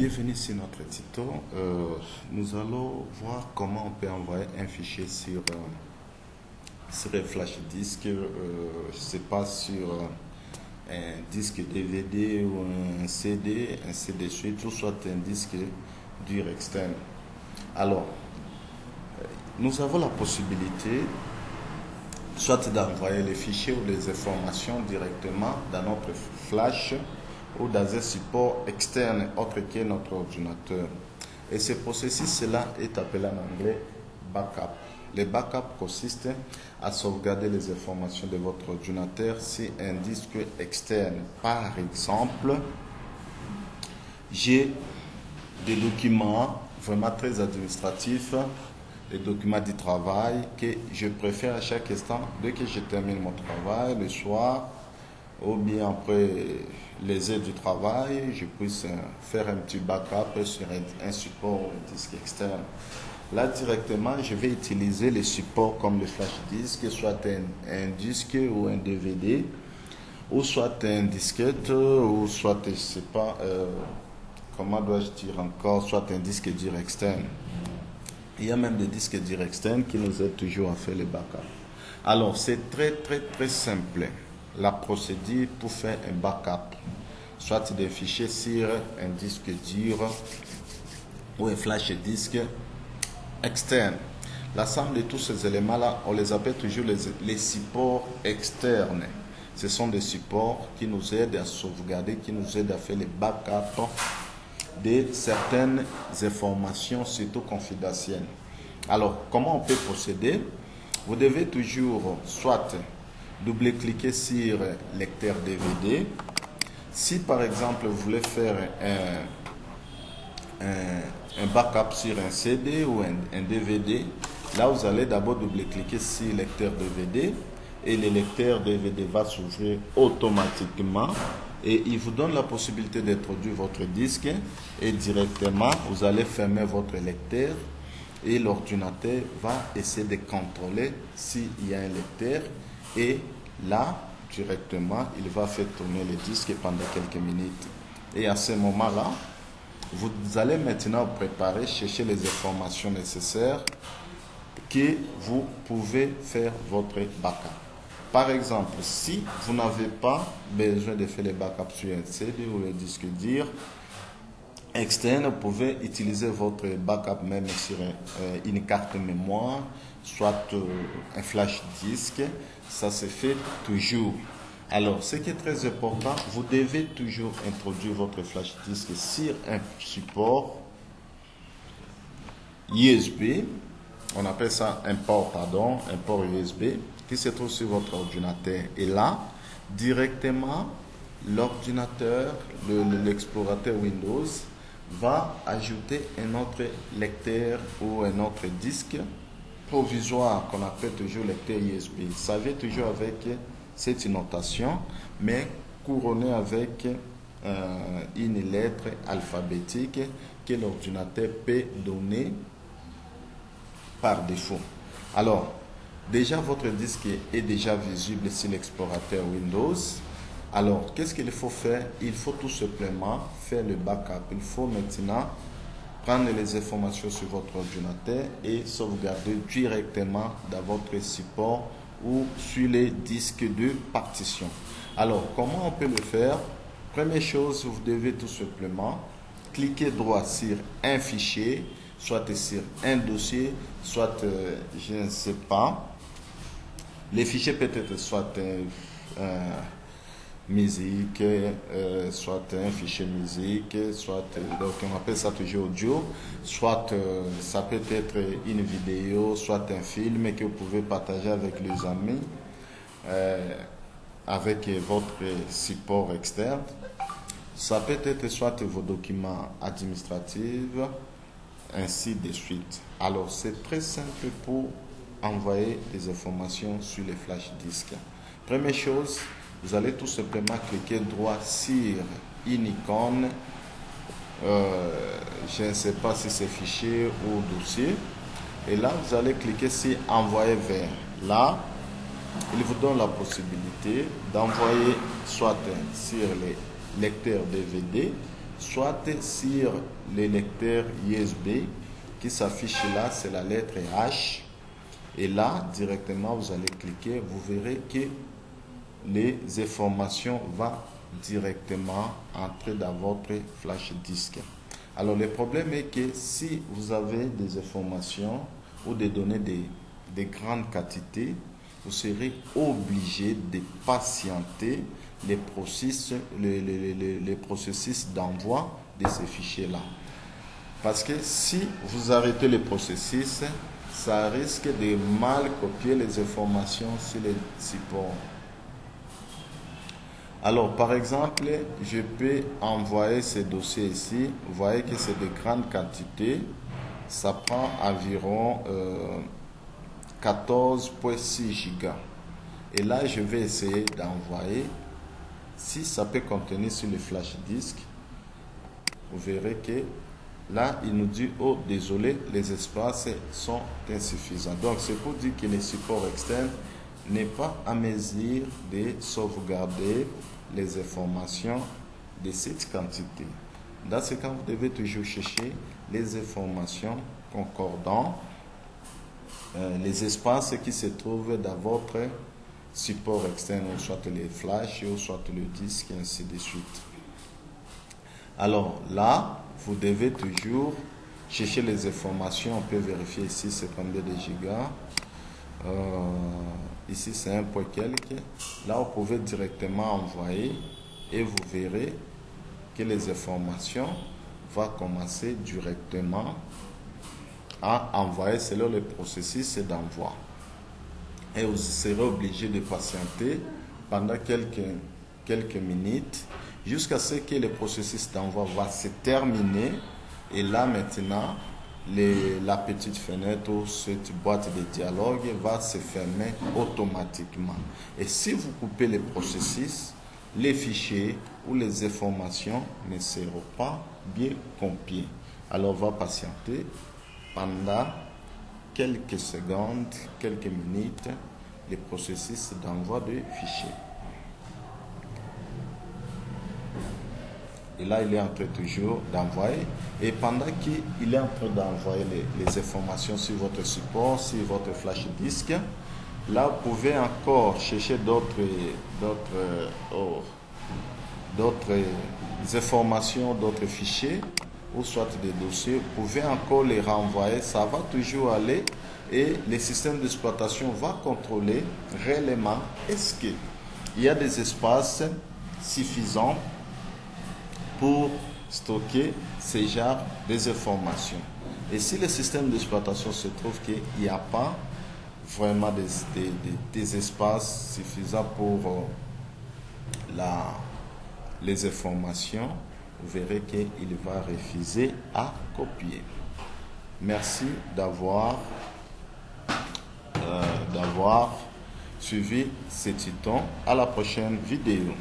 Bienvenue sur notre tuto. Nous allons voir comment on peut envoyer un fichier sur un flash disk, je ne sais pas, sur un disque DVD ou un CD suite, ou soit un disque dur externe. Alors, nous avons la possibilité soit d'envoyer les fichiers ou les informations directement dans notre flash ou dans un support externe autre que notre ordinateur. Et ce processus-là est appelé en anglais backup. Le backup consiste à sauvegarder les informations de votre ordinateur sur un disque externe. Par exemple, j'ai des documents vraiment très administratifs, les documents du travail que je préfère à chaque instant, dès que je termine mon travail, le soir, ou bien après les heures du travail, je puisse faire un petit backup sur un support ou un disque externe. Là, directement, je vais utiliser les supports comme le flash disk, soit un disque ou un DVD, ou soit un disquette, ou soit, je ne sais pas, comment dois-je dire encore, soit un disque dur externe. Il y a même des disques durs externes qui nous aident toujours à faire les backups. Alors, c'est très simple. La procédure pour faire un backup, soit des fichiers sur un disque dur ou un flash disque externe. L'ensemble de tous ces éléments-là, on les appelle toujours les supports externes. Ce sont des supports qui nous aident à sauvegarder, qui nous aident à faire les backups de certaines informations, surtout confidentielles. Alors, comment on peut procéder? Vous devez toujours soit double-cliquer sur lecteur DVD. Si par exemple vous voulez faire un backup sur un CD ou un DVD, là vous allez d'abord double-cliquer sur lecteur DVD et le lecteur DVD va s'ouvrir automatiquement et il vous donne la possibilité d'introduire votre disque et directement vous allez fermer votre lecteur et l'ordinateur va essayer de contrôler s'il y a un lecteur et là directement il va faire tourner le disque pendant quelques minutes et à ce moment-là vous allez maintenant préparer, chercher les informations nécessaires que vous pouvez faire votre backup. Par exemple, si vous n'avez pas besoin de faire les backups sur un CD ou un disque dur externe, vous pouvez utiliser votre backup même sur une carte mémoire, soit un flash disk. Ça se fait toujours. Alors, ce qui est très important, vous devez toujours introduire votre flash disk sur un support USB. On appelle ça un port USB qui se trouve sur votre ordinateur. Et là, directement, l'ordinateur, l'explorateur Windows, va ajouter un autre lecteur ou un autre disque provisoire qu'on appelle toujours lecteur USB. Ça vient toujours avec cette notation, mais couronné avec une lettre alphabétique que l'ordinateur peut donner par défaut. Alors, déjà votre disque est déjà visible sur l'explorateur Windows. Alors, qu'est-ce qu'il faut faire? Il faut tout simplement faire le backup. Il faut maintenant prendre les informations sur votre ordinateur et sauvegarder directement dans votre support ou sur les disques de partition. Alors, comment on peut le faire? Première chose, vous devez tout simplement cliquer droit sur un fichier, soit sur un dossier, soit, je ne sais pas, les fichiers peut-être soit musique, soit un fichier musique, soit, donc on appelle ça toujours audio, soit ça peut être une vidéo, soit un film que vous pouvez partager avec les amis, avec votre support externe. Ça peut être soit vos documents administratifs, ainsi de suite. Alors c'est très simple pour envoyer des informations sur les flash disques. Première chose, vous allez tout simplement cliquer droit sur une icône, je ne sais pas si c'est fichier ou dossier, et là vous allez cliquer sur envoyer vers. Là, il vous donne la possibilité d'envoyer soit sur les lecteurs DVD, soit sur le lecteur USB qui s'affiche là, c'est la lettre H. Et là, directement, vous allez cliquer, vous verrez que les informations vont directement entrer dans votre flash disk. Alors, le problème est que si vous avez des informations ou des données de grandes quantités, vous serez obligé de patienter les processus d'envoi de ces fichiers-là. Parce que si vous arrêtez le processus, ça risque de mal copier les informations sur les supports. Alors, par exemple, je peux envoyer ce dossier ici. Vous voyez que c'est de grandes quantités. Ça prend environ 14,6 gigas. Et là, je vais essayer d'envoyer. Si ça peut contenir sur le flash disk, vous verrez que là, il nous dit, oh, désolé, les espaces sont insuffisants. Donc, c'est pour dire que le support externe n'est pas à mesure de sauvegarder les informations de cette quantité. Dans ce cas, vous devez toujours chercher les informations concordantes, les espaces qui se trouvent dans votre support externe, ou soit les flashs, ou soit le disque, et ainsi de suite. Alors là, vous devez toujours chercher les informations. On peut vérifier ici c'est combien de gigas. Ici c'est un point quelque. Là vous pouvez directement envoyer et vous verrez que les informations vont commencer directement à envoyer selon le processus d'envoi. Et vous serez obligé de patienter pendant quelques minutes jusqu'à ce que le processus d'envoi va se terminer. Et là maintenant, la petite fenêtre ou cette boîte de dialogue va se fermer automatiquement. Et si vous coupez le processus, les fichiers ou les informations ne seront pas bien copiés. Alors on va patienter pendant quelques secondes, quelques minutes, le processus d'envoi de fichiers. Et là, il est en train toujours d'envoyer. Et pendant qu'il est en train d'envoyer les informations sur votre support, sur votre flash disk, là, vous pouvez encore chercher d'autres informations, d'autres fichiers, ou soit des dossiers. Vous pouvez encore les renvoyer. Ça va toujours aller. Et le système d'exploitation va contrôler réellement est-ce qu'il y a des espaces suffisants pour stocker ces genres des informations. Et si le système d'exploitation se trouve qu'il n'y a pas vraiment des espaces suffisants pour les informations, vous verrez qu'il va refuser à copier. Merci d'avoir suivi ce tuto. À la prochaine vidéo.